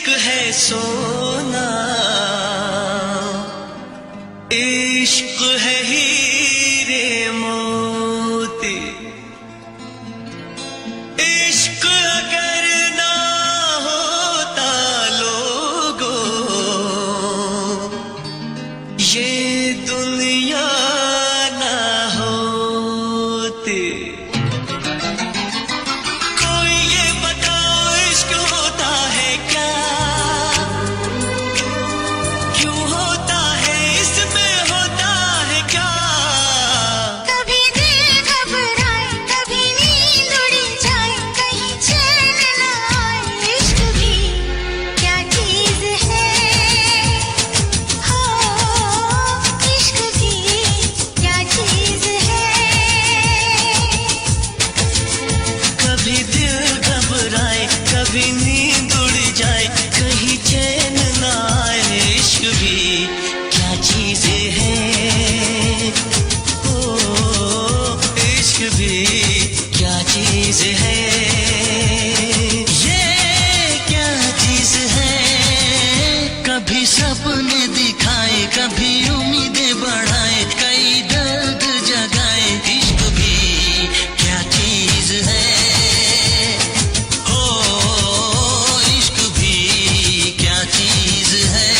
इश्क है सोना, इश्क है हीरे मोती। इश्क अगर ना होता लोगों, ये दुनिया ना होती। कोई ये बताओ इश्क होता है क्या, क्यों होता है, इसमें होता है क्या। कभी दिल घबराए, कभी नींद उड़ जाए, कहीं चैन न आए। इश्क भी क्या चीज है, हो इश्क भी क्या चीज है। कभी दिल घबराए, कभी नींद उड़ जाए, कहीं चैन न आए। इश्क भी क्या चीज है, ओ इश्क भी क्या चीज है। ये क्या चीज है, कभी सपने दिखाए, कभी उम्मीदें बढ़ाए, कई दर्द जगाए। इश्क भी क्या चीज है, ओ इश्क भी क्या चीज है।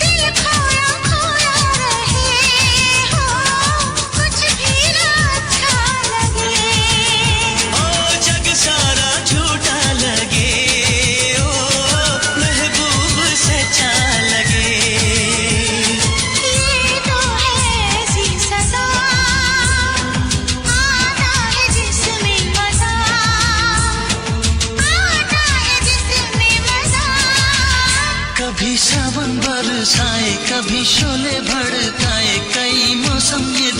दिल खोया खोया रहे, हो कुछ भी ना अच्छा लगे। ओ जग सारा झूठा लगे, ओ महबूब सच्चा लगे। ये तो है ऐसी सजा, आता है जिसमें मजा, आता है जिसमें मजा। कभी सावन बरसाए, कभी शोले भड़काए, कई मौसम ये